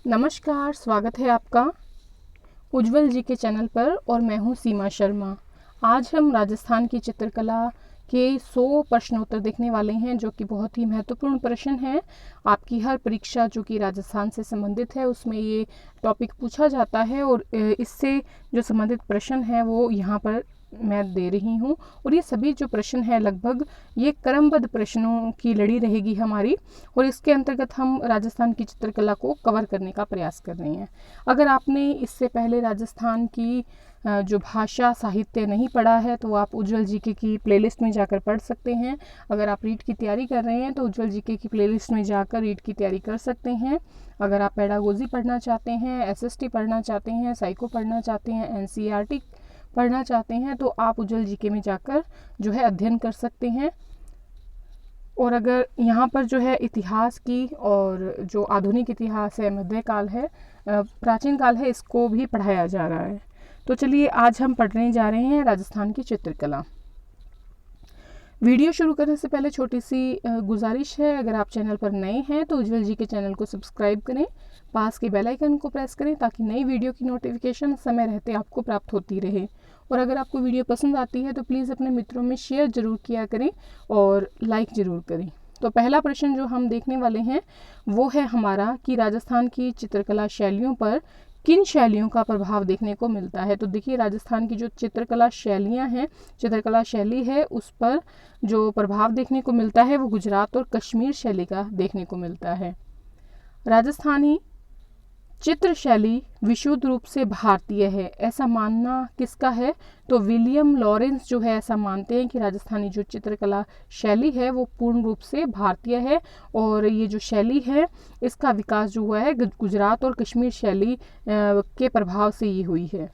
नमस्कार, स्वागत है आपका उज्ज्वल जी के चैनल पर और मैं हूं सीमा शर्मा। आज हम राजस्थान की चित्रकला के 100 प्रश्नोत्तर देखने वाले हैं, जो कि बहुत ही महत्वपूर्ण प्रश्न हैं। आपकी हर परीक्षा जो कि राजस्थान से संबंधित है उसमें ये टॉपिक पूछा जाता है और इससे जो संबंधित प्रश्न है वो यहाँ पर मैं दे रही हूँ। और ये सभी जो प्रश्न है लगभग ये क्रमबद्ध प्रश्नों की लड़ी रहेगी हमारी, और इसके अंतर्गत हम राजस्थान की चित्रकला को कवर करने का प्रयास कर रहे हैं। अगर आपने इससे पहले राजस्थान की जो भाषा साहित्य नहीं पढ़ा है तो आप उज्ज्वल जीके की प्लेलिस्ट में जाकर पढ़ सकते हैं। अगर आप रीट की तैयारी कर रहे हैं तो उज्ज्वल जीके की प्लेलिस्ट में जाकर रीट की तैयारी कर सकते हैं। अगर आप पेडागोजी पढ़ना चाहते हैं, एसएसटी पढ़ना चाहते हैं, साइको पढ़ना चाहते हैं, एनसीईआरटी पढ़ना चाहते हैं तो आप उज्ज्वल जीके में जाकर जो है अध्ययन कर सकते हैं। और अगर यहाँ पर जो है इतिहास की और जो आधुनिक इतिहास है, मध्यकाल है, प्राचीन काल है, इसको भी पढ़ाया जा रहा है। तो चलिए आज हम पढ़ने जा रहे हैं राजस्थान की चित्रकला। वीडियो शुरू करने से पहले छोटी सी गुजारिश है, अगर आप चैनल पर नए हैं तो उज्ज्वल जी के चैनल को सब्सक्राइब करें, पास के बेल आइकन को प्रेस करें ताकि नई वीडियो की नोटिफिकेशन समय रहते आपको प्राप्त होती रहे। और अगर आपको वीडियो पसंद आती है तो प्लीज़ अपने मित्रों में शेयर ज़रूर किया करें और लाइक ज़रूर करें। तो पहला प्रश्न जो हम देखने वाले हैं वो है हमारा कि राजस्थान की चित्रकला शैलियों पर किन शैलियों का प्रभाव देखने को मिलता है। तो देखिए, राजस्थान की जो चित्रकला शैलियाँ हैं, चित्रकला शैली है, उस पर जो प्रभाव देखने को मिलता है वो गुजरात और कश्मीर शैली का देखने को मिलता है। राजस्थानी चित्र शैली विशुद्ध रूप से भारतीय है, ऐसा मानना किसका है? तो विलियम लॉरेंस जो है ऐसा मानते हैं कि राजस्थानी जो चित्रकला शैली है वो पूर्ण रूप से भारतीय है, और ये जो शैली है इसका विकास जो हुआ है गुजरात और कश्मीर शैली के प्रभाव से ये हुई है।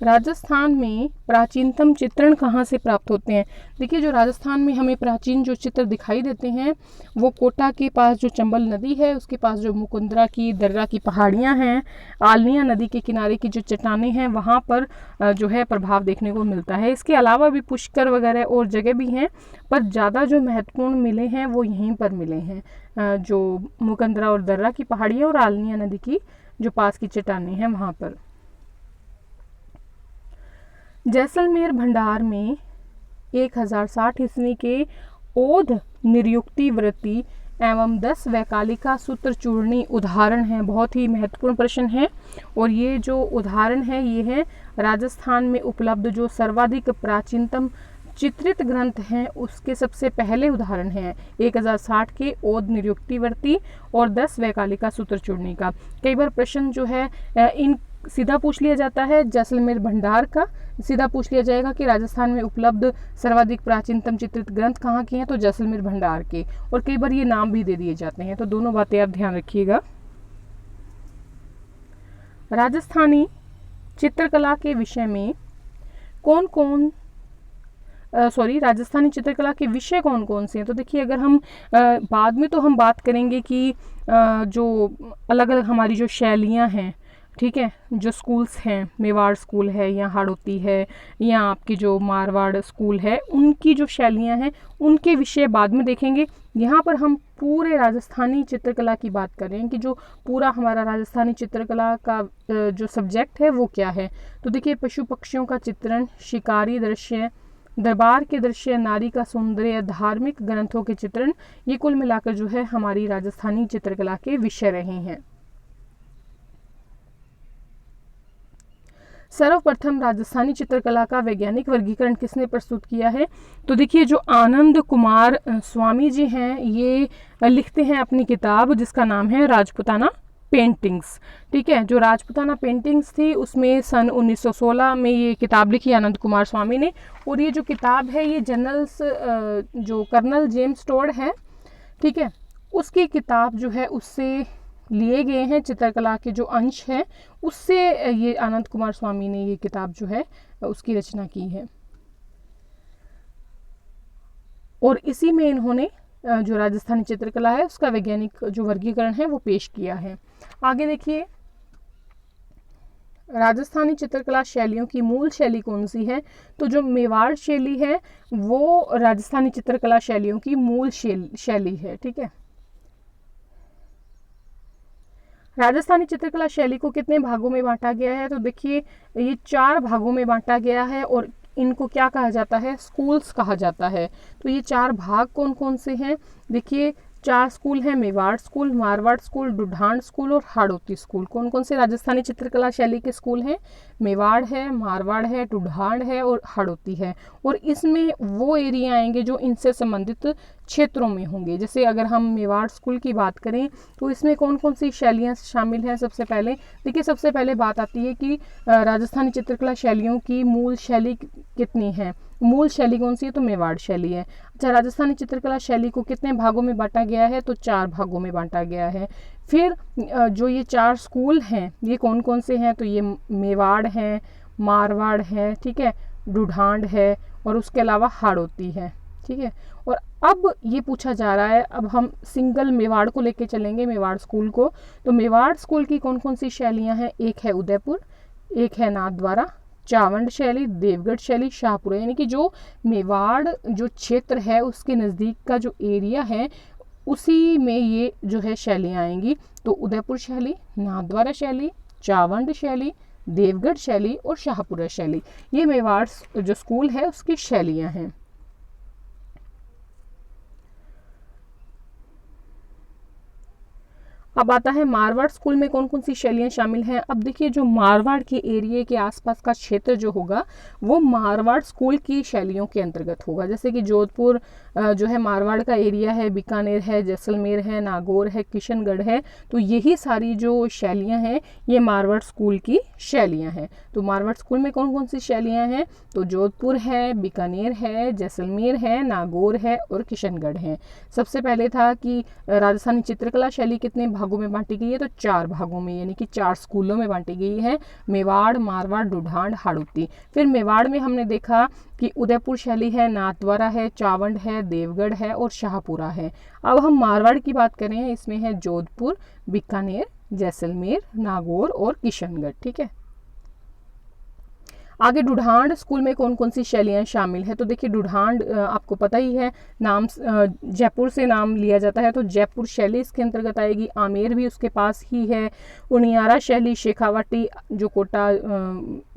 राजस्थान में प्राचीनतम चित्रण कहाँ से प्राप्त होते हैं? देखिए, जो राजस्थान में हमें प्राचीन जो चित्र दिखाई देते हैं वो कोटा के पास जो चंबल नदी है उसके पास जो मुकुंदरा की दर्रा की पहाड़ियाँ हैं, आलनिया नदी के किनारे की जो चट्टानें हैं वहाँ पर जो है प्रभाव देखने को मिलता है। इसके अलावा भी पुष्कर वगैरह और जगह भी हैं, पर ज़्यादा जो महत्वपूर्ण मिले हैं वो यहीं पर मिले हैं, जो मुकुंदरा और दर्रा की पहाड़ियाँ और आलनिया नदी की जो पास की चट्टानें हैं वहाँ पर। जैसलमेर भंडार में 1060 ईस्वी के ओध निरुक्ति वृत्ति एवं 10 वैकालिका सूत्र चूर्णी उदाहरण हैं। बहुत ही महत्वपूर्ण प्रश्न है, और ये जो उदाहरण है ये है राजस्थान में उपलब्ध जो सर्वाधिक प्राचीनतम चित्रित ग्रंथ हैं उसके सबसे पहले उदाहरण हैं 1060 के ओध निरुक्तिवर्ती और 10 वैकालिका सूत्र चूर्णी का। कई बार प्रश्न जो है इन सीधा पूछ लिया जाता है, जैसलमेर भंडार का सीधा पूछ लिया जाएगा कि राजस्थान में उपलब्ध सर्वाधिक प्राचीनतम चित्रित ग्रंथ कहाँ के हैं, तो जैसलमेर भंडार के, और कई बार ये नाम भी दे दिए जाते हैं, तो दोनों बातें आप ध्यान रखिएगा। राजस्थानी चित्रकला के विषय में राजस्थानी चित्रकला के विषय कौन कौन से हैं? तो देखिए, अगर हम बाद में तो हम बात करेंगे कि जो अलग अलग हमारी जो शैलियाँ हैं, ठीक है, जो स्कूल्स हैं, मेवाड़ स्कूल है या हाड़ौती है या आपकी जो मारवाड़ स्कूल है, उनकी जो शैलियाँ हैं उनके विषय बाद में देखेंगे। यहाँ पर हम पूरे राजस्थानी चित्रकला की बात कर रहे हैं कि जो पूरा हमारा राजस्थानी चित्रकला का जो सब्जेक्ट है वो क्या है। तो देखिए, पशु पक्षियों का चित्रण, शिकारी दृश्य, दरबार के दृश्य, नारी का सौंदर्य, धार्मिक ग्रंथों के चित्रण, ये कुल मिलाकर जो है हमारी राजस्थानी चित्रकला के विषय रहे हैं। सर्वप्रथम राजस्थानी चित्रकला का वैज्ञानिक वर्गीकरण किसने प्रस्तुत किया है? तो देखिए, जो आनंद कुमार स्वामी जी हैं ये लिखते हैं अपनी किताब जिसका नाम है राजपुताना पेंटिंग्स। ठीक है, जो राजपुताना पेंटिंग्स थी उसमें सन 1916 में ये किताब लिखी आनंद कुमार स्वामी ने, और ये जो किताब है ये जनरल्स जो कर्नल जेम्स टोड है, ठीक है, उसकी किताब जो है उससे लिए गए हैं, चित्रकला के जो अंश हैं उससे ये आनंद कुमार स्वामी ने ये किताब जो है उसकी रचना की है, और इसी में इन्होंने जो राजस्थानी चित्रकला है उसका वैज्ञानिक जो वर्गीकरण है वो पेश किया है। आगे देखिए, राजस्थानी चित्रकला शैलियों की मूल शैली कौन सी है? तो जो मेवाड़ शैली है वो राजस्थानी चित्रकला शैलियों की मूल शैली है। ठीक है, राजस्थानी चित्रकला शैली को कितने भागों में बांटा गया है? तो देखिए ये 4 भागों में बांटा गया है और इनको क्या कहा जाता है? स्कूल्स कहा जाता है। तो ये 4 भाग कौन कौन से हैं? देखिए 4 स्कूल हैं, Mewar school, Marwar school, Dhundhar school और हाड़ौती स्कूल। कौन कौन से राजस्थानी चित्रकला शैली के स्कूल हैं? मेवाड़ है, मारवाड़ है, ढूढ़ान है और हाड़ौती है। और इसमें वो एरिया आएंगे जो इनसे संबंधित क्षेत्रों में होंगे। जैसे अगर हम मेवाड़ स्कूल की बात करें तो इसमें कौन कौन सी शैलियाँ शामिल हैं? सबसे पहले देखिए, सबसे पहले बात आती है कि राजस्थानी चित्रकला शैलियों की मूल शैली कितनी है? मूल शैली कौन सी है? तो मेवाड़ शैली है। अच्छा, राजस्थानी चित्रकला शैली को कितने भागों में बांटा गया है? तो 4 भागों में बांटा गया है। फिर जो ये 4 स्कूल हैं ये कौन कौन से हैं? तो ये मेवाड़ है, मारवाड़ है, ठीक है, ढूढ़ान है और उसके अलावा हाड़ौती है, ठीक है। और अब ये पूछा जा रहा है, अब हम सिंगल मेवाड़ को लेके चलेंगे, मेवाड़ स्कूल को। तो मेवाड़ स्कूल की कौन कौन सी शैलियाँ हैं? एक है उदयपुर, एक है नाथद्वारा, चावंड शैली, देवगढ़ शैली, शाहपुरा। यानी कि जो मेवाड़ जो क्षेत्र है उसके नज़दीक का जो एरिया है उसी में ये जो है शैलियाँ आएंगी। तो उदयपुर शैली, नाथद्वारा शैली, चावंड शैली, देवगढ़ शैली और शाहपुरा शैली, ये मेवाड़ जो स्कूल है उसकी शैलियाँ हैं। अब आता है मारवाड़ स्कूल में कौन कौन सी शैलियाँ शामिल हैं। अब देखिए जो मारवाड़ के एरिया के आसपास का क्षेत्र जो होगा वो मारवाड़ स्कूल की शैलियों के अंतर्गत होगा। जैसे कि जोधपुर जो है मारवाड़ का एरिया है, बीकानेर है, जैसलमेर है, नागौर है, किशनगढ़ है। तो यही सारी जो शैलियाँ हैं ये मारवाड़ स्कूल की शैलियाँ हैं। तो मारवाड़ स्कूल में कौन कौन सी शैलियाँ हैं? तो जोधपुर है, बीकानेर है, जैसलमेर है, नागौर है और किशनगढ़ है। सबसे पहले था कि राजस्थानी चित्रकला शैली कितने भागों में बांटी गई है? तो 4 भागों में, यानी कि 4 स्कूलों में बांटी गई है, मेवाड़, मारवाड़, ढूढ़ान, हाड़ौती। फिर मेवाड़ में हमने देखा कि उदयपुर शैली है, नाथद्वारा है, चावंड है, देवगढ़ है और शाहपुरा है। अब हम मारवाड़ की बात करें, इसमें है जोधपुर, बीकानेर, जैसलमेर, नागौर और किशनगढ़, ठीक है। आगे ढूढ़ान स्कूल में कौन कौन सी शैलियाँ शामिल है? तो देखिए ढूढ़ान आपको पता ही है, नाम जयपुर से नाम लिया जाता है तो जयपुर शैली इसके अंतर्गत आएगी। आमेर भी उसके पास ही है। उनियारा शैली, शेखावाटी जो कोटा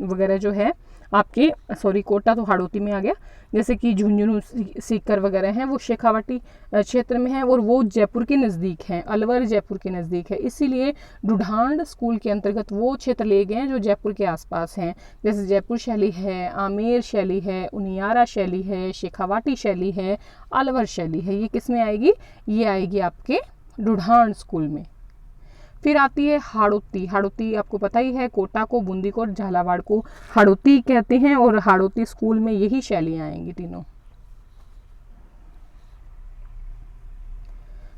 वगैरह जो है आपके, सॉरी कोटा तो हाड़ौती में आ गया, जैसे कि झुंझुनू, सीकर वगैरह हैं वो शेखावाटी क्षेत्र में है और वो जयपुर के नज़दीक हैं। अलवर जयपुर के नज़दीक है, इसीलिए ढूढ़ान स्कूल के अंतर्गत वो क्षेत्र ले गए हैं जो जयपुर के आसपास हैं। जैसे जयपुर शैली है, आमेर शैली है, उनियारा शैली है, शेखावाटी शैली है, अलवर शैली है। ये किस में आएगी? ये आएगी आपके ढूढ़ान स्कूल में। फिर आती है हाड़ौती। हाड़ौती आपको पता ही है, कोटा को, बूंदी को और झालावाड़ को हाड़ौती कहते हैं और हाड़ौती स्कूल में यही शैलियाँ आएंगी तीनों।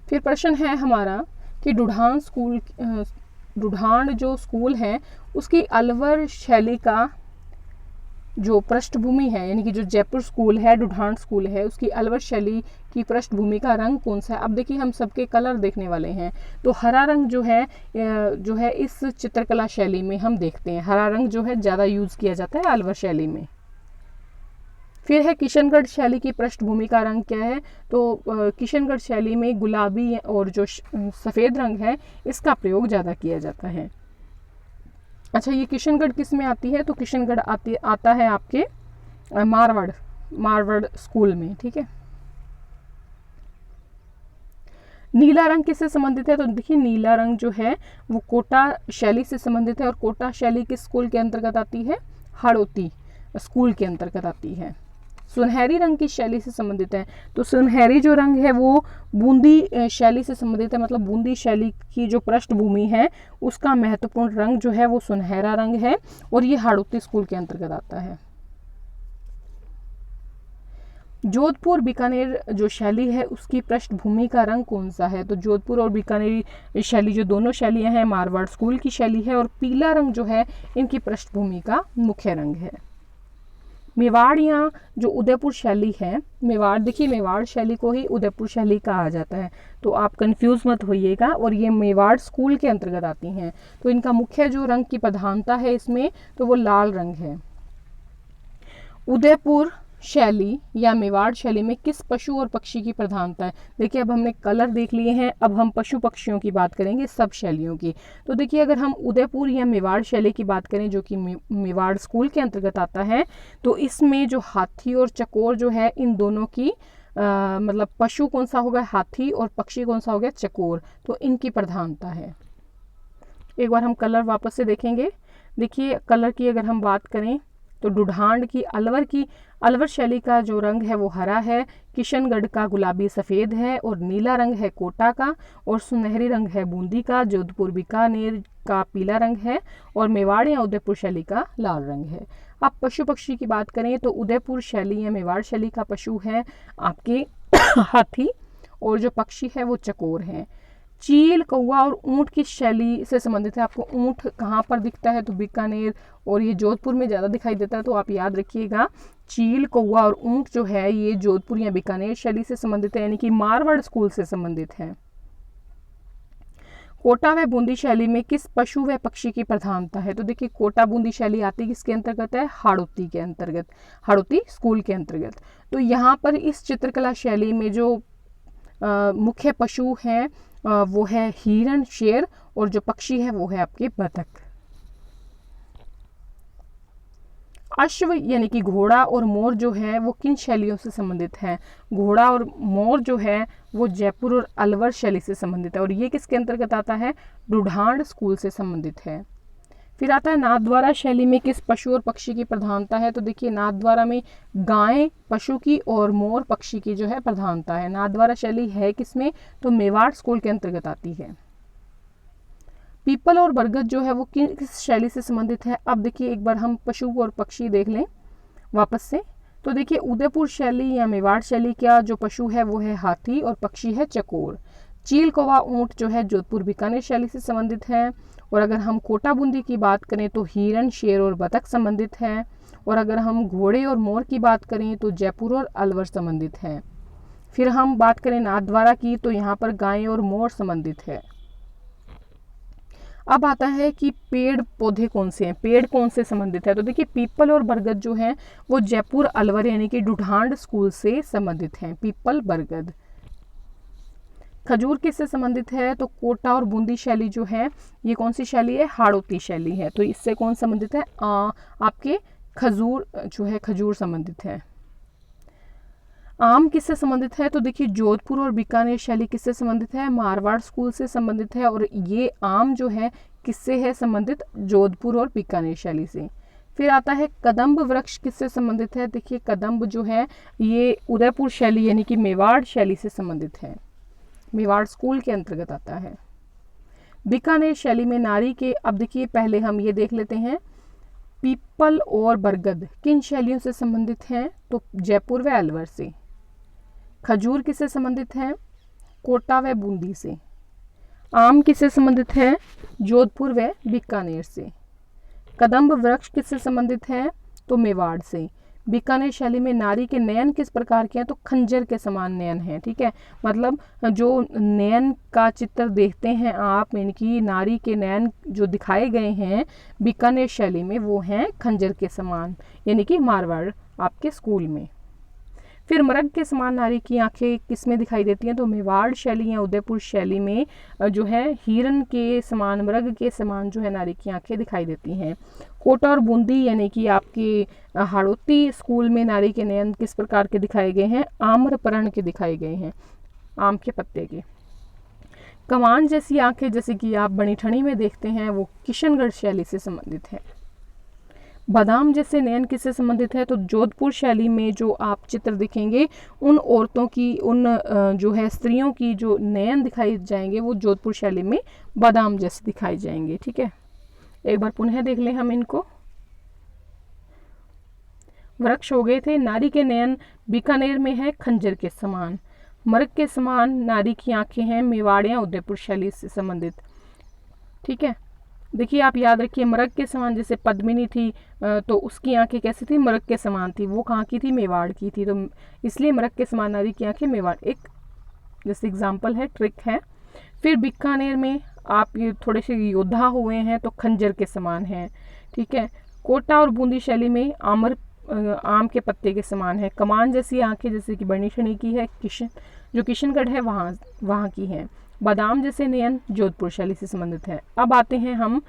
फिर प्रश्न है हमारा कि ढूढ़ान स्कूल, ढूढ़ान जो स्कूल है उसकी अलवर शैली का जो पृष्ठभूमि है, यानी कि जो जयपुर स्कूल है, ढूढ़ान स्कूल है, उसकी अलवर शैली की पृष्ठभूमि का रंग कौन सा है? अब देखिए हम सबके कलर देखने वाले हैं। तो हरा रंग जो है इस चित्रकला शैली में हम देखते हैं, हरा रंग जो है ज़्यादा यूज़ किया जाता है अलवर शैली में। फिर है किशनगढ़ शैली की पृष्ठभूमि का रंग क्या है? तो किशनगढ़ शैली में गुलाबी और जो सफ़ेद रंग है इसका प्रयोग ज़्यादा किया जाता है। अच्छा, ये किशनगढ़ किस में आती है? तो किशनगढ़ आता है आपके मारवाड़ स्कूल में, ठीक है। नीला रंग किससे संबंधित है? तो देखिए नीला रंग जो है वो कोटा शैली से संबंधित है और कोटा शैली किस स्कूल के अंतर्गत आती है? हाड़ौती स्कूल के अंतर्गत आती है। सुनहरी रंग की शैली से संबंधित है, तो सुनहरी जो रंग है वो बूंदी शैली से संबंधित है, मतलब बूंदी शैली की जो पृष्ठभूमि है उसका महत्वपूर्ण रंग जो है वो सुनहरा रंग है और ये हाड़ौती स्कूल के अंतर्गत आता है। जोधपुर बीकानेर जो शैली है उसकी पृष्ठभूमि का रंग कौन सा है? तो जोधपुर और बीकानेर शैली जो दोनों शैलियां हैं मारवाड़ स्कूल की शैली है और पीला रंग जो है इनकी पृष्ठभूमि का मुख्य रंग है। मेवाड़ या जो उदयपुर शैली है, मेवाड़ देखिए मेवाड़ शैली को ही उदयपुर शैली कहा जाता है, तो आप कंफ्यूज मत होइएगा। और ये मेवाड़ स्कूल के अंतर्गत आती हैं। तो इनका मुख्य जो रंग की प्रधानता है इसमें तो वो लाल रंग है। उदयपुर शैली या मेवाड़ शैली में किस पशु और पक्षी की प्रधानता है। देखिए अब हमने कलर देख लिए हैं, अब हम पशु पक्षियों की बात करेंगे, सब शैलियों की। तो देखिए अगर हम उदयपुर या मेवाड़ शैली की बात करें जो कि मेवाड़ स्कूल के अंतर्गत आता है, तो इसमें जो हाथी और चकोर जो है, इन दोनों की मतलब पशु कौन सा होगा हाथी और पक्षी कौन सा हो गया चकोर, तो इनकी प्रधानता है। एक बार हम कलर वापस से देखेंगे। देखिए कलर की अगर हम बात करें तो ढूढ़ांड की अलवर शैली का जो रंग है वो हरा है, किशनगढ़ का गुलाबी सफ़ेद है और नीला रंग है कोटा का, और सुनहरी रंग है बूंदी का, जोधपुर बीकानेर का पीला रंग है, और मेवाड़ या उदयपुर शैली का लाल रंग है। अब पशु पक्षी की बात करें तो उदयपुर शैली या मेवाड़ शैली का पशु है आपके हाथी, और जो पक्षी है वो चकोर है। चील, कौवा और ऊंट किस शैली से संबंधित है। आपको ऊंट कहाँ पर दिखता है, तो बीकानेर और ये जोधपुर में ज़्यादा दिखाई देता है, तो आप याद रखिएगा चील, कौवा और ऊंट जो है ये जोधपुर या बीकानेर शैली से संबंधित है, यानी कि मारवाड़ स्कूल से संबंधित है। कोटा व बूंदी शैली में किस पशु व पक्षी की प्रधानता है। तो देखिए कोटा बूंदी शैली आती किसके अंतर्गत है, हाड़ौती के अंतर्गत, हाड़ौती स्कूल के अंतर्गत। तो यहाँ पर इस चित्रकला शैली में जो मुख्य पशु हैं वो है हिरण, शेर, और जो पक्षी है वो है आपके बतख। अश्व यानी कि घोड़ा और मोर जो है वो किन शैलियों से संबंधित है। घोड़ा और मोर जो है वो जयपुर और अलवर शैली से संबंधित है, और ये किसके अंतर्गत आता है, ढूढ़ांड स्कूल से संबंधित है। फिर आता है नाथद्वारा शैली में किस पशु और पक्षी की प्रधानता है। तो देखिए नाथद्वारा में गाय पशु की और मोर पक्षी की जो है प्रधानता है। नाथद्वारा शैली है किसमें, तो मेवाड़ स्कूल के अंतर्गत आती है। पीपल और बरगद जो है वो किस शैली से संबंधित है। अब देखिए एक बार हम पशु और पक्षी देख लें वापस से। तो देखिए उदयपुर शैली या मेवाड़ शैली का जो पशु है वो है हाथी और पक्षी है चकोर। चील, कौवा, ऊंट जो है जोधपुर बीकानेर शैली से संबंधित है। और अगर हम कोटा बूंदी की बात करें तो हिरण, शेर और बतख संबंधित है। और अगर हम घोड़े और मोर की बात करें तो जयपुर और अलवर संबंधित है। फिर हम बात करें नाथद्वारा की तो यहाँ पर गाय और मोर संबंधित है। अब आता है कि पेड़ पौधे कौन से हैं, पेड़ कौन से संबंधित है। तो देखिए पीपल और बरगद जो है वो जयपुर, अलवर यानी कि ढूढ़ांड स्कूल से संबंधित हैं, पीपल, बरगद। खजूर किससे संबंधित है, तो कोटा और बूंदी शैली जो है ये कौन सी शैली है, हाड़ौती शैली है। तो इससे कौन संबंधित है, आपके खजूर जो है खजूर संबंधित है। आम किससे संबंधित है, तो देखिए जोधपुर और बीकानेर शैली किससे संबंधित है, मारवाड़ स्कूल से संबंधित है। और ये आम जो है किससे है संबंधित, जोधपुर और बीकानेर शैली से। फिर आता है कदम्ब वृक्ष किससे संबंधित है। देखिए कदम्ब जो है ये उदयपुर शैली यानी कि मेवाड़ शैली से संबंधित है, मेवाड़ स्कूल के अंतर्गत आता है। बीकानेर शैली में नारी के, अब देखिए पहले हम ये देख लेते हैं पीपल और बरगद किन शैलियों से संबंधित हैं, तो जयपुर व अलवर से। खजूर किससे संबंधित है, कोटा व बूंदी से। आम किससे संबंधित है, जोधपुर व बीकानेर से। कदम्ब वृक्ष किससे संबंधित है, तो मेवाड़ से। बीकानेर शैली में नारी के नयन किस प्रकार के हैं, तो खंजर के समान नयन है। ठीक है, मतलब जो नयन का चित्र देखते हैं आप, यानी कि नारी के नयन जो दिखाए गए हैं बीकानेर शैली में वो हैं खंजर के समान, यानी कि मारवाड़ आपके स्कूल में। फिर मृग के समान नारी की आंखें किस में दिखाई देती हैं, तो मेवाड़ शैली या उदयपुर शैली में जो है हिरण के समान, मृग के समान जो है नारी की आंखें दिखाई देती हैं। कोटा और बूंदी यानी कि आपके हाड़ौती स्कूल में नारी के नयन किस प्रकार के दिखाए गए हैं, आम्रपर्ण के दिखाए गए हैं, आम के पत्ते के। कमान जैसी आंखें जैसे कि आप बनी ठनी में देखते हैं वो किशनगढ़ शैली से संबंधित है। बादाम जैसे नयन किससे संबंधित है, तो जोधपुर शैली में जो आप चित्र दिखेंगे उन औरतों की, उन जो है स्त्रियों की जो नयन दिखाई जाएंगे वो जोधपुर शैली में बादाम जैसे दिखाई जाएंगे। ठीक है, एक बार पुनः देख लें हम इनको। वृक्ष हो गए थे, नारी के नयन बीकानेर में है खंजर के समान। मृग के समान नारी की आंखें हैं मेवाड़ या उदयपुर शैली से संबंधित। ठीक है, देखिए आप याद रखिए मृग के समान जैसे पद्मिनी थी तो उसकी आंखें कैसी थी, मृग के समान थी, वो कहाँ की थी, मेवाड़ की थी, तो इसलिए मृग के समान नारी की आंखें मेवाड़, एक जैसे एग्जाम्पल है, ट्रिक है। फिर बीकानेर में आप ये थोड़े से योद्धा हुए हैं तो खंजर के समान हैं। ठीक है, कोटा और बूंदी शैली में आम के पत्ते के समान है। कमान जैसी आंखें जैसे कि बर्निशणी की है, जो किशनगढ़ है वहाँ की है। बादाम जैसे नयन जोधपुर शैली से संबंधित है। अब आते हैं हम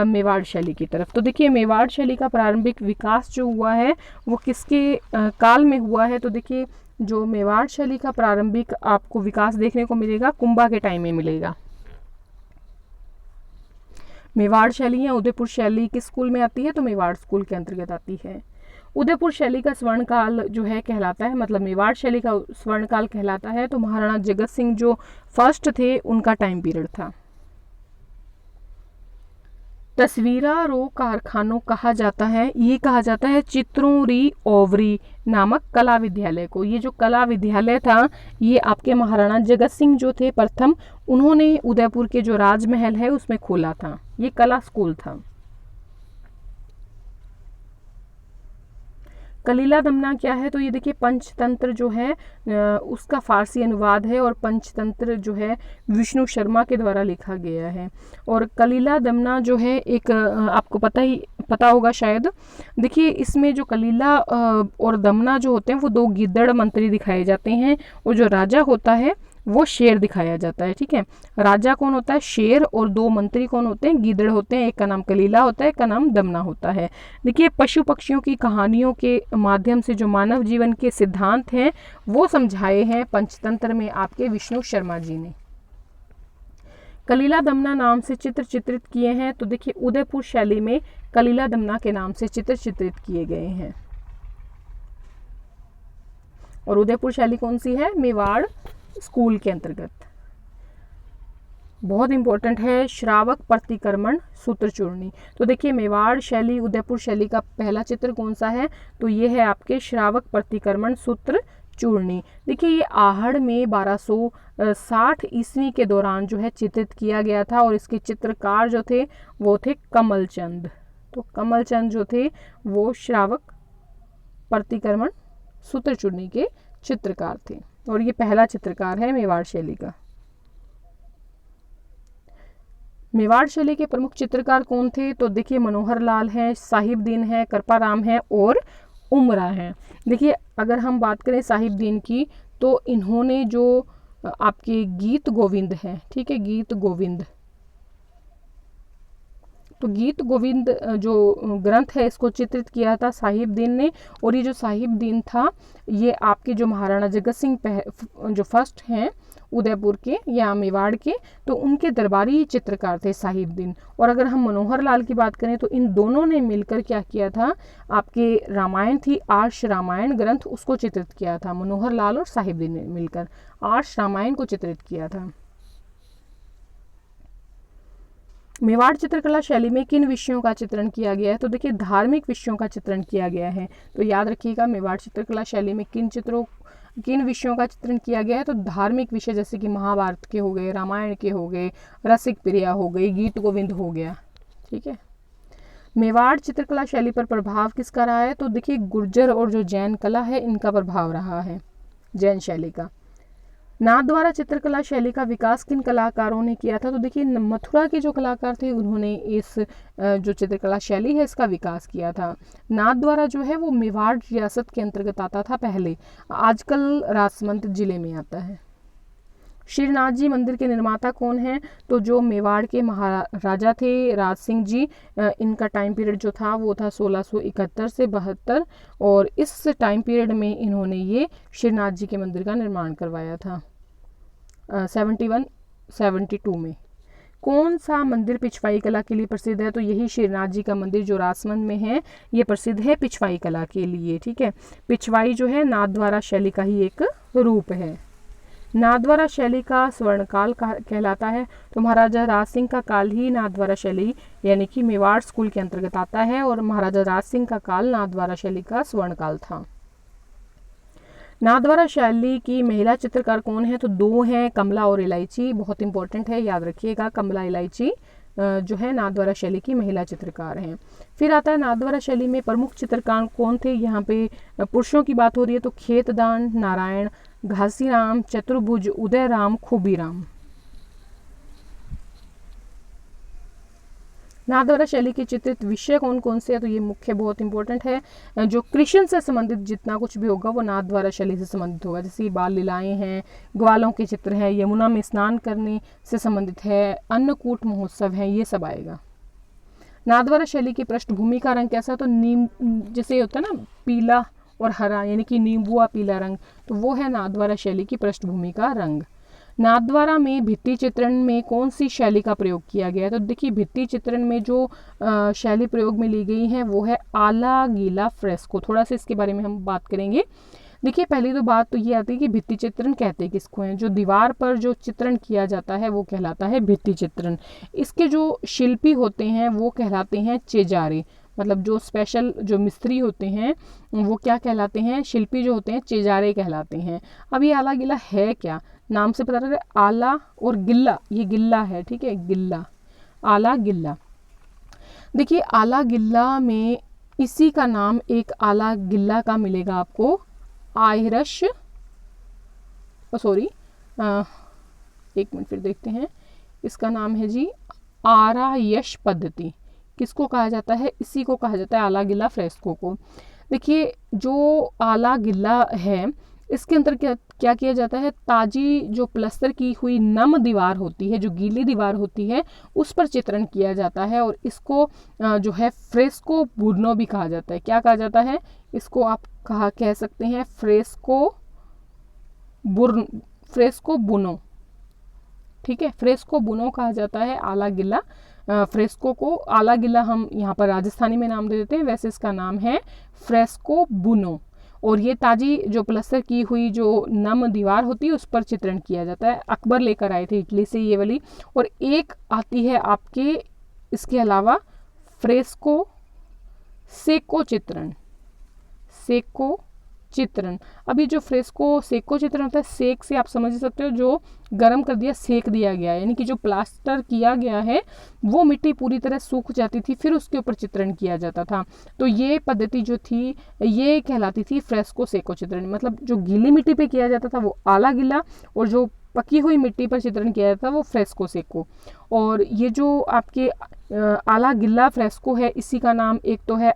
मेवाड़ शैली की तरफ। तो देखिए मेवाड़ शैली का प्रारंभिक विकास जो हुआ है वो किसके काल में हुआ है? तो देखिए जो मेवाड़ शैली का प्रारंभिक आपको विकास देखने को मिलेगा कुंभा के टाइम में मिलेगा। मेवाड़ शैली या उदयपुर शैली किस स्कूल में आती है? तो मेवाड़ स्कूल के अंतर्गत आती है। उदयपुर शैली का स्वर्ण काल जो है कहलाता है, मतलब मेवाड़ शैली का स्वर्ण काल कहलाता है तो महाराणा जगत सिंह जो फर्स्ट थे उनका टाइम पीरियड था। तस्वीरारों कारखानों कहा जाता है, ये कहा जाता है चित्रोरी ओवरी नामक कला विद्यालय को। ये जो कला विद्यालय था ये आपके महाराणा जगत सिंह जो थे प्रथम, उन्होंने उदयपुर के जो राजमहल है उसमें खोला था। ये कला स्कूल था। कलीला दमना क्या है? तो ये देखिए पंचतंत्र जो है उसका फारसी अनुवाद है और पंचतंत्र जो है विष्णु शर्मा के द्वारा लिखा गया है। और कलीला दमना जो है एक आपको पता होगा शायद। देखिए इसमें जो कलीला और दमना जो होते हैं वो दो गिद्दड़ मंत्री दिखाए जाते हैं और जो राजा होता है वो शेर दिखाया जाता है। ठीक है, राजा कौन होता है? शेर, और दो मंत्री कौन होते हैं? गिद्दड़ होते हैं। एक का नाम कलीला होता है, एक का नाम दमना होता है। देखिए पशु पक्षियों की कहानियों के माध्यम से जो मानव जीवन के सिद्धांत हैं वो समझाए हैं पंचतंत्र में आपके विष्णु शर्मा जी ने। कलीला दमना नाम से चित्र चित्रित किए हैं तो देखिए उदयपुर शैली में कलीला दमना के नाम से चित्र चित्रित किए गए हैं। और उदयपुर शैली कौन सी है? मेवाड़ स्कूल के अंतर्गत। बहुत इंपॉर्टेंट है श्रावक प्रतिक्रमण सूत्र चूर्णी। तो देखिए मेवाड़ शैली उदयपुर शैली का पहला चित्र कौन सा है? तो ये है आपके श्रावक प्रतिक्रमण सूत्र चूर्णी। देखिए ये आहड़ में 1260 ईस्वी के दौरान जो है चित्रित किया गया था और इसके चित्रकार जो थे वो थे कमलचंद। तो कमलचंद जो थे वो श्रावक प्रतिक्रमण सूत्र चूर्णी के चित्रकार थे और ये पहला चित्रकार है मेवाड़ शैली का। मेवाड़ शैली के प्रमुख चित्रकार कौन थे? तो देखिए मनोहर लाल है, साहिबदीन है, कृपाराम है और उमरा है। देखिए अगर हम बात करें साहिबदीन की तो इन्होंने जो आपके गीत गोविंद है, ठीक है, गीत गोविंद, तो गीत गोविंद जो ग्रंथ है इसको चित्रित किया था साहिबदीन ने। और ये जो साहिबदीन था ये आपके जो महाराणा जगत सिंह जो फर्स्ट हैं उदयपुर के या मेवाड़ के, तो उनके दरबारी चित्रकार थे साहिबदीन। और अगर हम मनोहर लाल की बात करें तो इन दोनों ने मिलकर क्या किया था, आपके रामायण थी आर्ष रामायण ग्रंथ उसको चित्रित किया था। मनोहर लाल और साहिबदीन ने मिलकर आर्ष रामायण को चित्रित किया था। मेवाड़ चित्रकला शैली में किन विषयों का चित्रण किया गया है? तो देखिए धार्मिक विषयों का चित्रण किया गया है। तो याद रखिएगा मेवाड़ चित्रकला शैली में किन विषयों का चित्रण किया गया है? तो धार्मिक विषय जैसे कि महाभारत के हो गए, रामायण के हो गए, रसिक प्रिया हो गई, गीत गोविंद हो गया। ठीक है, मेवाड़ चित्रकला शैली पर प्रभाव किसका रहा है? तो देखिए गुर्जर और जो जैन कला है इनका प्रभाव रहा है, जैन शैली का। नाथद्वारा चित्रकला शैली का विकास किन कलाकारों ने किया था? तो देखिए मथुरा के जो कलाकार थे उन्होंने इस जो चित्रकला शैली है इसका विकास किया था। नाथद्वारा जो है वो मेवाड़ रियासत के अंतर्गत आता था पहले, आजकल राजसमंद जिले में आता है। श्रीनाथ जी मंदिर के निर्माता कौन हैं? तो जो मेवाड़ के महाराजा थे राज सिंह जी, इनका टाइम पीरियड जो था वो था 1671 से 72 और इस टाइम पीरियड में इन्होंने ये श्रीनाथ जी के मंदिर का निर्माण करवाया था 71-72 में। कौन सा मंदिर पिछवाई कला के लिए प्रसिद्ध है? तो यही श्रीनाथ जी का मंदिर जो राजसमंद में है ये प्रसिद्ध है पिछवाई कला के लिए। ठीक है, पिछवाई जो है नाथद्वारा शैली का ही एक रूप है। नाथद्वारा शैली का स्वर्णकाल कहलाता है। तो महाराजा राज सिंह का काल ही नाथद्वारा शैली यानी कि मेवाड़ स्कूल के अंतर्गत आता है और महाराजा राज सिंह का काल नाथद्वारा शैली का स्वर्णकाल था। नाथद्वारा शैली की महिला चित्रकार कौन है? तो दो हैं, कमला और इलायची। बहुत इंपॉर्टेंट है, याद रखिएगा, कमला इलायची जो है नाथद्वारा शैली की महिला चित्रकार हैं। फिर आता है नाथद्वारा शैली में प्रमुख चित्रकार कौन थे? यहाँ पे पुरुषों की बात हो रही है तो खेतदान, नारायण, घासीराम, चतुर्भुज, उदयराम, खूबीराम। नाथद्वारा शैली के चित्रित विषय कौन कौन से है, तो ये मुख्य बहुत इंपॉर्टेंट है। जो कृष्ण से संबंधित जितना कुछ भी होगा वो नाथद्वारा शैली से संबंधित होगा, जैसे बाल लीलाएं हैं, ग्वालों के चित्र है, यमुना में स्नान करने से संबंधित है, अन्नकूट महोत्सव है, ये सब आएगा। नाथद्वारा शैली की पृष्ठभूमि का रंग कैसा, तो नीम जैसे होता है ना पीला और हरा, यानी कि नींबुआ पीला रंग, तो वो है नाथद्वारा शैली की पृष्ठभूमि का रंग। नाथद्वारा में भित्ति चित्रण में कौन सी शैली का प्रयोग किया गया है, तो देखिए भित्ति चित्रण में जो शैली प्रयोग में ली गई है वो है आला गीला फ्रेस्को। थोड़ा सा इसके बारे में हम बात करेंगे। देखिए पहली तो बात तो ये आती है कि भित्ति चित्रण कहते हैं किसको हैं, जो दीवार पर जो चित्रण किया जाता है वो कहलाता है भित्ति चित्रण। इसके जो शिल्पी होते हैं वो कहलाते हैं चेजारे, मतलब जो स्पेशल जो मिस्त्री होते हैं वो क्या कहलाते हैं, शिल्पी जो होते हैं चेजारे कहलाते हैं। अब ये आला गिला है क्या, नाम से पता चल रहा है आला और गिल्ला, ये गिल्ला है, ठीक है, गिल्ला, आला गिल्ला। देखिए आला गिल्ला में इसी का नाम एक आला गिल्ला का मिलेगा आपको, आयरश, सॉरी एक मिनट फिर देखते हैं, इसका नाम है जी आरायश पद्धति। किसको कहा जाता है, इसी को कहा जाता है आला गिल्ला फ्रेस्को को। देखिए जो आला गिल्ला है इसके अंदर क्या किया जाता है, ताजी जो प्लस्तर की हुई नम दीवार होती है, जो गीली दीवार होती है, उस पर चित्रण किया जाता है और इसको जो है फ्रेस्को बुनो भी कहा जाता है। क्या कहा जाता है, इसको आप कह सकते हैं फ्रेस्को बुनो, ठीक है, फ्रेस्को बुनो कहा जाता है आला गिल्ला फ्रेस्को को। आला गिल्ला हम यहाँ पर राजस्थानी में नाम दे देते हैं, वैसे इसका नाम है फ्रेस्को बुनो। और ये ताजी जो प्लस्तर की हुई जो नम दीवार होती है उस पर चित्रण किया जाता है। अकबर लेकर आए थे इटली से ये वाली। और एक आती है आपके इसके अलावा फ्रेस्को सेको चित्रण, सेको चित्रण। अभी जो फ्रेस्को सेको चित्रण होता है, सेक से आप समझ सकते हो जो गर्म कर दिया, सेक दिया गया, यानी कि जो प्लास्टर किया गया है वो मिट्टी पूरी तरह सूख जाती थी, फिर उसके ऊपर चित्रण किया जाता था। तो ये पद्धति जो थी ये कहलाती थी फ्रेस्को सेको चित्रण। मतलब जो गीली मिट्टी पे किया जाता था वो आला गिला, और जो पकी हुई मिट्टी पर चित्रण किया जाता था वो फ्रेस्को सेको। और ये जो आपके आला गिला फ्रेस्को है इसी का नाम एक तो है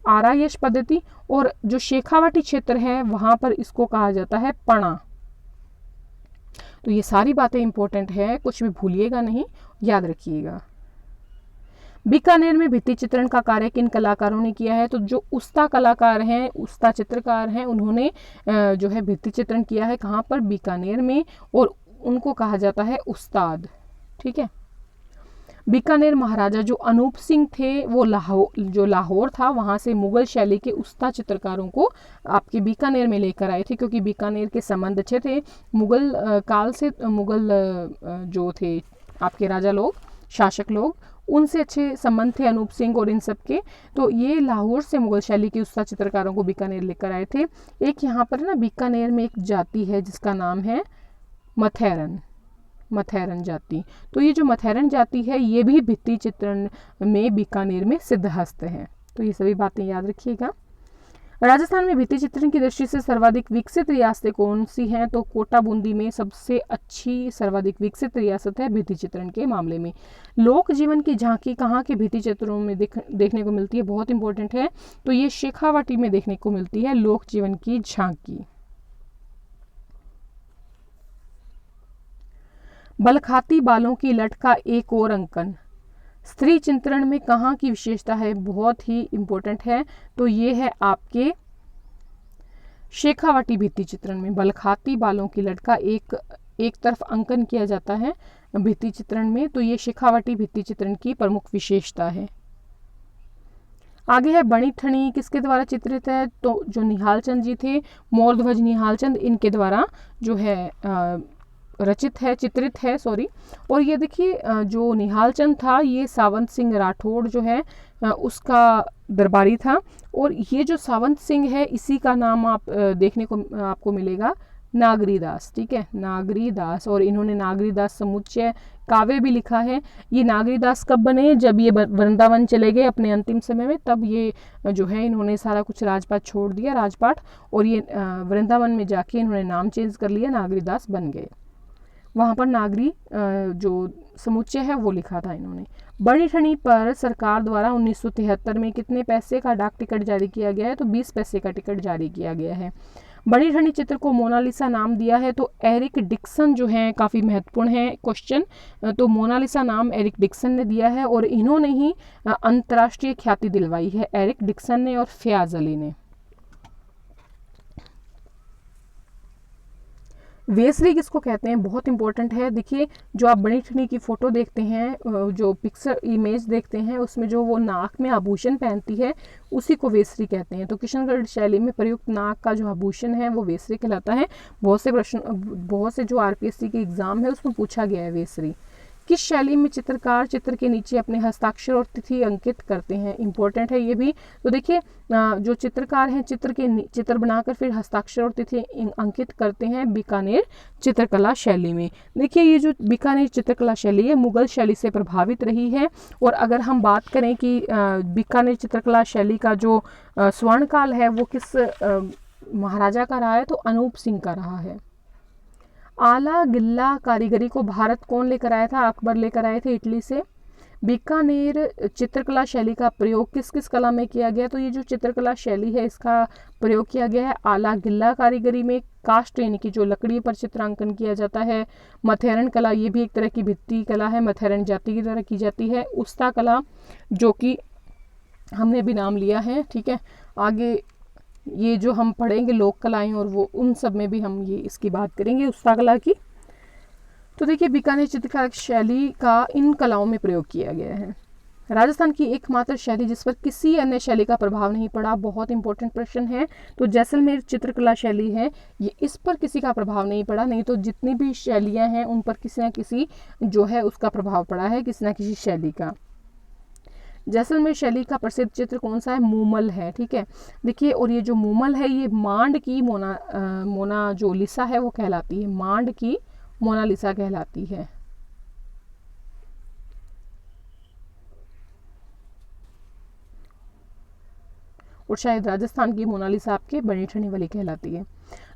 आरायश पद्धति, और जो शेखावाटी क्षेत्र है वहां पर इसको कहा जाता है पणा। तो ये सारी बातें इंपॉर्टेंट है, कुछ भी भूलिएगा नहीं, याद रखिएगा। बीकानेर में भित्ति चित्रण का कार्य किन कलाकारों ने किया है, तो जो उस्ता कलाकार हैं, उस्ता चित्रकार हैं, उन्होंने जो है भित्ति चित्रण किया है कहाँ पर, बीकानेर में, और उनको कहा जाता है उस्ताद, ठीक है। बीकानेर महाराजा जो अनूप सिंह थे वो लाहौर था, वहाँ से मुगल शैली के उस्ता चित्रकारों को आपके बीकानेर में लेकर आए थे, क्योंकि बीकानेर के संबंध अच्छे थे मुगल काल से। मुगल जो थे आपके राजा लोग, शासक लोग, उनसे अच्छे संबंध थे अनूप सिंह और इन सब के। तो ये लाहौर से मुगल शैली के उस्ता चित्रकारों को बीकानेर लेकर आए थे। एक यहाँ पर ना बीकानेर में एक जाति है जिसका नाम है मथैरन जाति। तो ये जो मथैरन जाति है ये भी भित्ति चित्रण में बीकानेर में सिद्धहस्त है। तो ये सभी बातें याद रखिएगा। राजस्थान में भित्ति चित्रण की दृष्टि से सर्वाधिक विकसित रियासतें कौन सी हैं, तो कोटा बूंदी में सबसे अच्छी सर्वाधिक विकसित रियासत है भित्ति चित्रण के मामले में। लोक जीवन की झांकी कहाँ के भित्ति चित्रों में देखने को मिलती है, बहुत इंपॉर्टेंट है, तो ये शेखावाटी में देखने को मिलती है लोक जीवन की झांकी। बलखाती बालों की लट का एक और अंकन स्त्री चित्रण में कहाँ की विशेषता है, बहुत ही इंपॉर्टेंट है, तो ये है आपके शेखावाटी भित्ति चित्रण में। बलखाती बालों की लट का एक तरफ अंकन किया जाता है भित्ति चित्रण में, तो ये शेखावाटी भित्ति चित्रण की प्रमुख विशेषता है। आगे है बणी ठणी, किसके द्वारा चित्रित है, तो जो निहाल चंद जी थे, मोरध्वज निहाल चंद, इनके द्वारा जो है चित्रित है सॉरी। और ये देखिए जो निहाल चंद था ये सावंत सिंह राठौड़ जो है उसका दरबारी था, और ये जो सावंत सिंह है इसी का नाम आप देखने को आपको मिलेगा नागरीदास, ठीक है, नागरीदास। और इन्होंने नागरीदास समुच्चय काव्य भी लिखा है। ये नागरीदास कब बने, जब ये वृंदावन चले गए अपने अंतिम समय में, तब ये जो है इन्होंने सारा कुछ राजपाट छोड़ दिया, राजपाट, और ये वृंदावन में जाके इन्होंने नाम चेंज कर लिया, नागरीदास बन गए। वहाँ पर नागरी जो समुच्चय है वो लिखा था इन्होंने। बड़ी ठनी पर सरकार द्वारा 1973 में कितने पैसे का डाक टिकट जारी किया गया है? तो 20 पैसे का टिकट जारी किया गया है। बड़ी ठनी चित्र को मोनालिसा नाम दिया है तो एरिक डिक्सन जो है, काफ़ी महत्वपूर्ण है क्वेश्चन, तो मोनालिसा नाम एरिक डिक्सन ने दिया है और इन्होंने ही अंतर्राष्ट्रीय ख्याति दिलवाई है, एरिक डिक्सन ने और फयाज अली ने। वेसरी किसको कहते हैं? बहुत इंपॉर्टेंट है। देखिए जो आप बड़ी ठनी की फोटो देखते हैं, जो पिक्चर इमेज देखते हैं, उसमें जो वो नाक में आभूषण पहनती है उसी को वेसरी कहते हैं। तो किशनगढ़ शैली में प्रयुक्त नाक का जो आभूषण है वो वेसरी कहलाता है। बहुत से जो आरपीएससी के एग्जाम है उसमें पूछा गया है वेसरी। किस शैली में चित्रकार चित्र के नीचे अपने हस्ताक्षर और तिथि अंकित करते हैं? इंपॉर्टेंट है ये भी। तो देखिए जो चित्रकार हैं चित्र बनाकर फिर हस्ताक्षर और तिथि अंकित करते हैं बीकानेर चित्रकला शैली में। देखिए ये जो बीकानेर चित्रकला शैली है मुगल शैली से प्रभावित रही है। और अगर हम बात करें कि बीकानेर चित्रकला शैली का जो स्वर्णकाल है वो किस महाराजा का रहा है? तो अनूप सिंह का रहा है। आला गिल्ला कारीगरी को भारत कौन लेकर आया था? अकबर लेकर आए थे इटली से। बीकानेर चित्रकला शैली का प्रयोग किस किस कला में किया गया? तो ये जो चित्रकला शैली है इसका प्रयोग किया गया है आला गिल्ला कारीगरी में। कास्ट यानी कि जो लकड़ी पर चित्रांकन किया जाता है। मथेरन कला, ये भी एक तरह की भित्ति कला है, मथेरन जाति की द्वारा की जाती है। उस्ता कला जो कि हमने भी नाम लिया है, ठीक है। आगे ये जो हम पढ़ेंगे लोक कलाएं और वो उन सब में भी हम ये इसकी बात करेंगे उस्ता कला की। तो देखिए बीकानेर चित्रकला शैली का इन कलाओं में प्रयोग किया गया है। राजस्थान की एकमात्र शैली जिस पर किसी अन्य शैली का प्रभाव नहीं पड़ा, बहुत इंपॉर्टेंट प्रश्न है। तो जैसलमेर चित्रकला शैली है, ये इस पर किसी का प्रभाव नहीं पड़ा, नहीं तो जितनी भी शैलियाँ हैं उन पर किसी न किसी जो है उसका प्रभाव पड़ा है, किसी न किसी शैली का। जैसलमेर शैली का प्रसिद्ध चित्र कौन सा है? मूमल है, ठीक है। देखिए और ये जो मूमल है ये मांड की मोना जो लिसा है वो कहलाती है, मांड की मोनालिसा कहलाती है। और शायद राजस्थान की मोनालिसा आपके बनी ठनी वाली कहलाती है।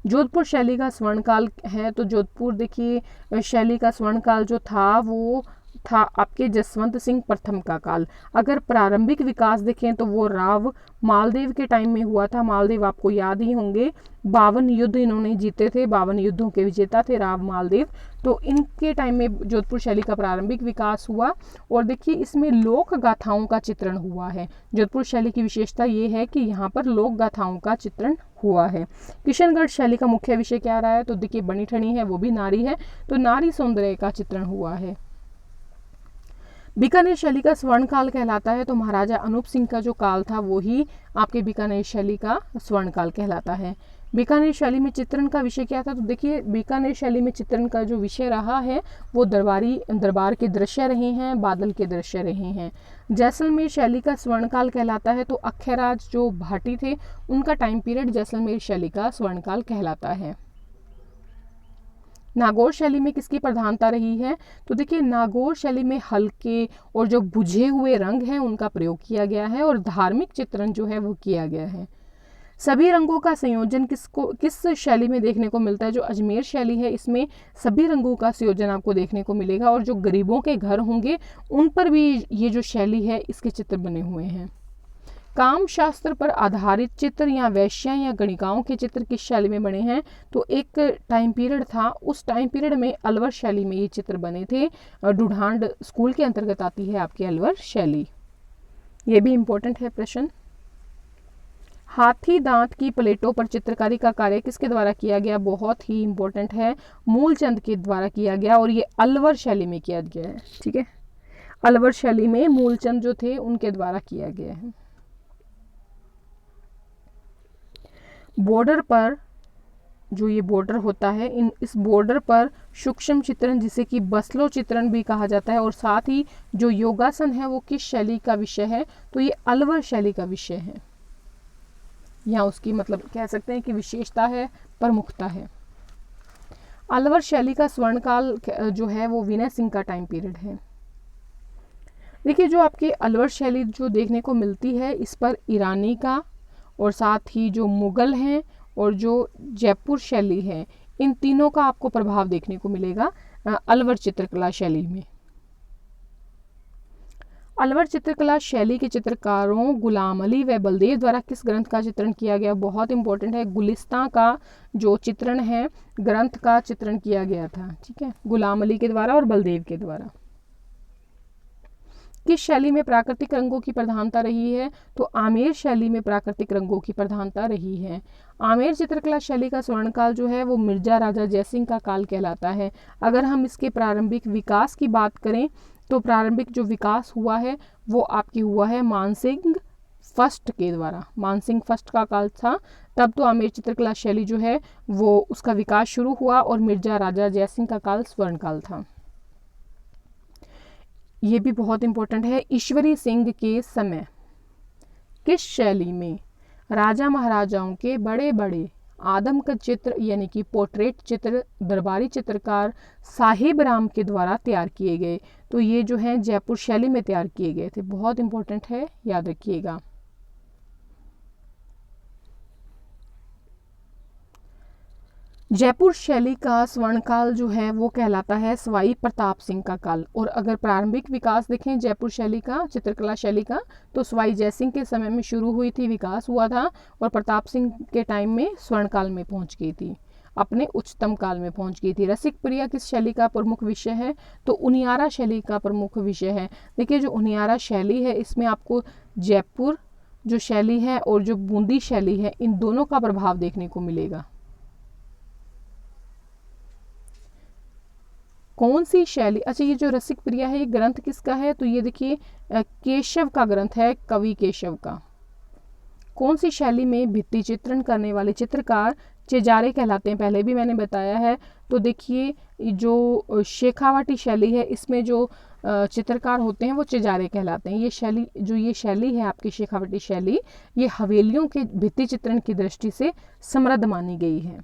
जोधपुर शैली का स्वर्णकाल है, तो जोधपुर देखिए शैली का स्वर्णकाल जो था वो था आपके जसवंत सिंह प्रथम का काल। अगर प्रारंभिक विकास देखें तो वो राव मालदेव के टाइम में हुआ था। मालदेव आपको याद ही होंगे, 52 युद्ध इन्होंने जीते थे, 52 युद्धों के विजेता थे राव मालदेव। तो इनके टाइम में जोधपुर शैली का प्रारंभिक विकास हुआ। और देखिए इसमें लोक गाथाओं का चित्रण हुआ है। जोधपुर शैली की विशेषता ये है कि यहाँ पर लोक गाथाओं का चित्रण हुआ है। किशनगढ़ शैली का मुख्य विषय क्या रहा है? तो देखिए बनी ठनी है, वो भी नारी है, तो नारी सौंदर्य का चित्रण हुआ है। बीकानेर शैली का स्वर्णकाल कहलाता है, तो महाराजा अनूप सिंह का जो काल था वो ही आपके बीकानेर शैली का स्वर्णकाल कहलाता है। बीकानेर शैली में चित्रण का विषय क्या था? तो देखिए बीकानेर शैली में चित्रण का जो विषय रहा है वो दरबार के दृश्य रहे हैं, बादल के दृश्य रहे हैं। जैसलमेर शैली का स्वर्णकाल कहलाता है, तो अक्षयराज जो भाटी थे उनका टाइम पीरियड जैसलमेर शैली का स्वर्णकाल कहलाता है। नागौर शैली में किसकी प्रधानता रही है? तो देखिए नागौर शैली में हल्के और जो बुझे हुए रंग हैं उनका प्रयोग किया गया है और धार्मिक चित्रण जो है वो किया गया है। सभी रंगों का संयोजन किस शैली में देखने को मिलता है? जो अजमेर शैली है इसमें सभी रंगों का संयोजन आपको देखने को मिलेगा। और जो गरीबों के घर होंगे उन पर भी ये जो शैली है इसके चित्र बने हुए हैं। काम शास्त्र पर आधारित चित्र या वैश्या या गणिकाओं के चित्र किस शैली में बने हैं? तो एक टाइम पीरियड था, उस टाइम पीरियड में अलवर शैली में ये चित्र बने थे। डुढांड स्कूल के अंतर्गत आती है आपकी अलवर शैली। ये भी इंपॉर्टेंट है प्रश्न। हाथी दांत की प्लेटों पर चित्रकारी का कार्य किसके द्वारा किया गया? बहुत ही इंपॉर्टेंट है, मूलचंद के द्वारा किया गया और ये अलवर शैली में किया गया है, ठीक है। अलवर शैली में मूलचंद जो थे उनके द्वारा किया गया है। बॉर्डर पर जो ये बॉर्डर होता है इस बॉर्डर पर सूक्ष्म चित्रण जिसे कि बसलो चित्रण भी कहा जाता है। और साथ ही जो योगासन है वो किस शैली का विषय है? तो ये अलवर शैली का विषय है, या उसकी मतलब कह सकते हैं कि विशेषता है, प्रमुखता है। अलवर शैली का स्वर्णकाल जो है वो विनय सिंह का टाइम पीरियड है। देखिए जो आपकी अलवर शैली जो देखने को मिलती है इस पर ईरानी का और साथ ही जो मुगल हैं और जो जयपुर शैली है इन तीनों का आपको प्रभाव देखने को मिलेगा अलवर चित्रकला शैली में। अलवर चित्रकला शैली के चित्रकारों गुलाम अली व बलदेव द्वारा किस ग्रंथ का चित्रण किया गया? बहुत इंपॉर्टेंट है, गुलिस्तां का जो चित्रण है ग्रंथ का चित्रण किया गया था, ठीक है, गुलाम अली के द्वारा और बलदेव के द्वारा। किस शैली में प्राकृतिक रंगों की प्रधानता रही है? तो आमेर शैली में प्राकृतिक रंगों की प्रधानता रही है। आमेर चित्रकला शैली का स्वर्णकाल जो है वो मिर्जा राजा जयसिंह का काल कहलाता है। अगर हम इसके प्रारंभिक विकास की बात करें तो प्रारंभिक जो विकास हुआ है वो आपकी हुआ है मानसिंह फर्स्ट के द्वारा। मानसिंह फर्स्ट का काल था, तब तो आमेर चित्रकला शैली जो है वो उसका विकास शुरू हुआ और मिर्जा राजा जयसिंह का काल स्वर्णकाल था। ये भी बहुत इंपॉर्टेंट है, ईश्वरी सिंह के समय किस शैली में राजा महाराजाओं के बड़े बड़े आदमकद चित्र यानी कि पोर्ट्रेट चित्र दरबारी चित्रकार साहिब राम के द्वारा तैयार किए गए? तो ये जो है जयपुर शैली में तैयार किए गए थे। बहुत इंपॉर्टेंट है, याद रखिएगा। जयपुर शैली का स्वर्णकाल जो है वो कहलाता है सवाई प्रताप सिंह का काल। और अगर प्रारंभिक विकास देखें जयपुर शैली का, चित्रकला शैली का, तो सवाई जयसिंह के समय में शुरू हुई थी, विकास हुआ था और प्रताप सिंह के टाइम में स्वर्णकाल में पहुंच गई थी, अपने उच्चतम काल में पहुंच गई थी। रसिक प्रिया किस शैली का प्रमुख विषय है? तो उनियारा शैली का प्रमुख विषय है। देखिए जो उनियारा शैली है इसमें आपको जयपुर जो शैली है और जो बूंदी शैली है इन दोनों का प्रभाव देखने को मिलेगा। कौन सी शैली, अच्छा ये जो रसिक प्रिया है ये ग्रंथ किसका है? तो ये देखिए केशव का ग्रंथ है, कवि केशव का। कौन सी शैली में भित्ति चित्रण करने वाले चित्रकार चेजारे कहलाते हैं? पहले भी मैंने बताया है। तो देखिए जो शेखावाटी शैली है इसमें जो चित्रकार होते हैं वो चेजारे कहलाते हैं। ये शैली है आपकी शेखावाटी शैली, ये हवेलियों के भित्ति चित्रण की दृष्टि से समृद्ध मानी गई है।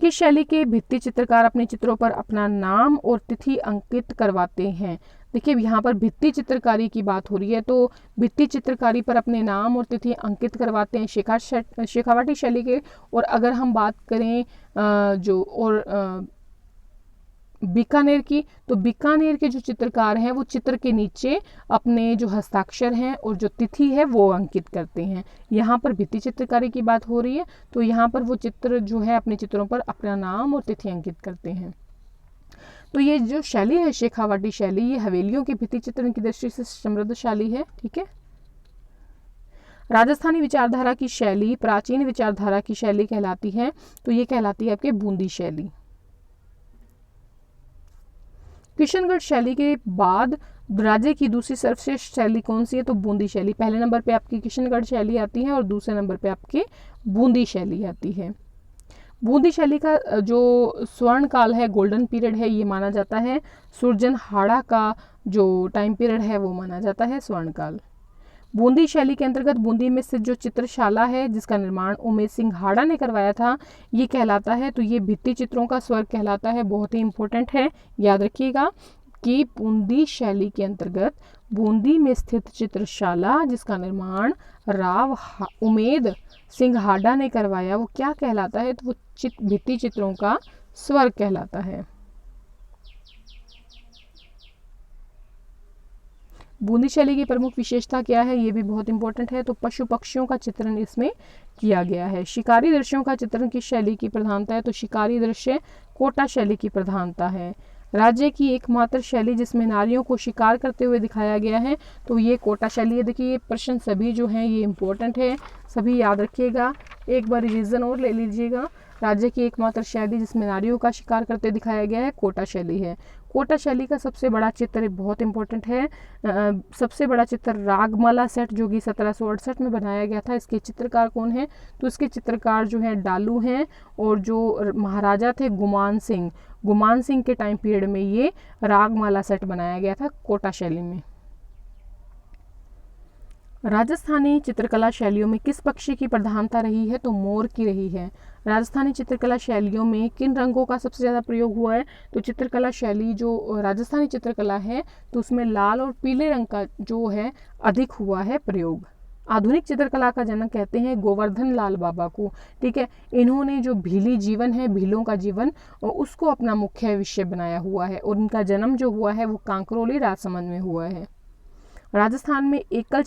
किस शैली के भित्ति चित्रकार अपने चित्रों पर अपना नाम और तिथि अंकित करवाते हैं? देखिए यहाँ पर भित्ति चित्रकारी की बात हो रही है, तो भित्ति चित्रकारी पर अपने नाम और तिथि अंकित करवाते हैं शेखावाटी शैली के। और अगर हम बात करें बीकानेर की, तो बीकानेर के जो चित्रकार हैं वो चित्र के नीचे अपने जो हस्ताक्षर हैं और जो तिथि है वो अंकित करते हैं। यहाँ पर भित्ति चित्रकारी की बात हो रही है, तो यहाँ पर वो चित्र जो है अपने चित्रों पर अपना नाम और तिथि अंकित करते हैं। तो ये जो शैली है शेखावाटी शैली, ये हवेलियों के भित्ति चित्रण की दृष्टि से समृद्ध शैली है, ठीक है। राजस्थानी विचारधारा की शैली प्राचीन विचारधारा की शैली कहलाती है, तो ये कहलाती है आपके बूंदी शैली। किशनगढ़ शैली के बाद राज्य की दूसरी सर्वश्रेष्ठ शैली कौन सी है? तो बूंदी शैली। पहले नंबर पे आपकी किशनगढ़ शैली आती है और दूसरे नंबर पे आपके बूंदी शैली आती है। बूंदी शैली का जो स्वर्ण काल है, गोल्डन पीरियड है, ये माना जाता है। सुरजनहाड़ा का जो टाइम पीरियड है वो माना जाता है स्वर्ण काल। बूंदी शैली के अंतर्गत बूंदी में स्थित जो चित्रशाला है जिसका निर्माण उमेश सिंह हाड़ा ने करवाया था, ये कहलाता है, तो ये भित्ति चित्रों का स्वर्ग कहलाता है। बहुत ही इंपॉर्टेंट है, याद रखिएगा कि बूंदी शैली के अंतर्गत बूंदी में स्थित चित्रशाला जिसका निर्माण राव उमेद सिंह हाड़ा ने करवाया, वो क्या कहलाता है? तो वो भित्ति चित्रों का स्वर्ग कहलाता है। बूंदी शैली की प्रमुख विशेषता क्या है? ये भी बहुत इंपॉर्टेंट है। तो पशु पक्षियों का चित्रण इसमें किया गया है। शिकारी दृश्यों का चित्रण किस शैली की प्रधानता है? तो शिकारी दृश्य कोटा शैली की प्रधानता है। राज्य की एकमात्र शैली जिसमें नारियों को शिकार करते हुए दिखाया गया है, तो ये कोटा शैली है। देखिए ये प्रश्न सभी जो हैं ये इंपॉर्टेंट है, सभी याद रखिएगा, एक बार रिवीजन और ले लीजिएगा। राज्य की एकमात्र शैली जिसमें नारियों का शिकार करते दिखाया गया है कोटा शैली है। कोटा शैली का सबसे बड़ा चित्र बहुत इंपॉर्टेंट है, सबसे बड़ा चित्र रागमाला सेट जो कि 1768 में बनाया गया था। इसके चित्रकार कौन है? तो इसके चित्रकार जो है डालू हैं और जो महाराजा थे गुमान सिंह के टाइम पीरियड में ये रागमाला सेट बनाया गया था कोटा शैली में। राजस्थानी चित्रकला शैलियों में किस पक्षी की प्रधानता रही है? तो मोर की रही है। राजस्थानी चित्रकला शैलियों में किन रंगों का सबसे ज़्यादा प्रयोग हुआ है? तो चित्रकला शैली जो राजस्थानी चित्रकला है तो उसमें लाल और पीले रंग का जो है अधिक हुआ है प्रयोग। आधुनिक चित्रकला का जनक कहते हैं गोवर्धन लाल बाबा को। ठीक है, इन्होंने जो भीली जीवन है, भीलों का जीवन, और उसको अपना मुख्य विषय बनाया हुआ है, और इनका जन्म जो हुआ है वो कांकरोली राजसमंद में हुआ है। राजस्थान में एकल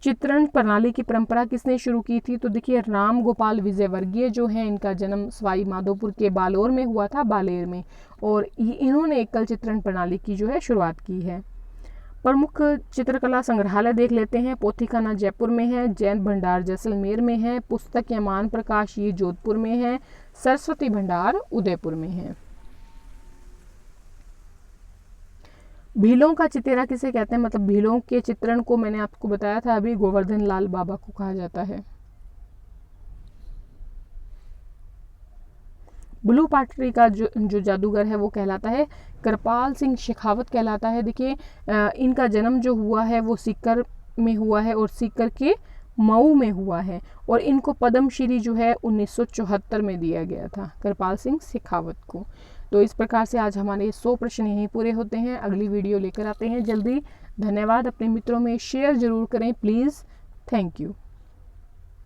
चित्रण प्रणाली की परंपरा किसने शुरू की थी? तो देखिए राम गोपाल विजयवर्गीय जो है, इनका जन्म सवाई माधोपुर के बालोर में हुआ था, बालेर में, और इन्होंने एकल चित्रण प्रणाली की जो है शुरुआत की है। प्रमुख चित्रकला संग्रहालय देख लेते हैं। पोथीखाना जयपुर में है, जैन भंडार जैसलमेर में है, पुस्तक या मान प्रकाश ये जोधपुर में है, सरस्वती भंडार उदयपुर में है। भीलों का चितेरा किसे कहते हैं? मतलब भीलों के चित्रण को मैंने आपको बताया था अभी, गोवर्धन लाल बाबा को कहा जाता है। ब्लू पाटरी का जो जादूगर है वो कहलाता है कृपाल सिंह शेखावत कहलाता है। देखिए इनका जन्म जो हुआ है वो सीकर में हुआ है, और सीकर के मऊ में हुआ है, और इनको पद्मश्री जो है 1974 में दिया गया था, कृपाल सिंह शेखावत को। तो इस प्रकार से आज हमारे 100 प्रश्न यहीं पूरे होते हैं। अगली वीडियो लेकर आते हैं जल्दी। धन्यवाद। अपने मित्रों में शेयर जरूर करें प्लीज़। Thank you.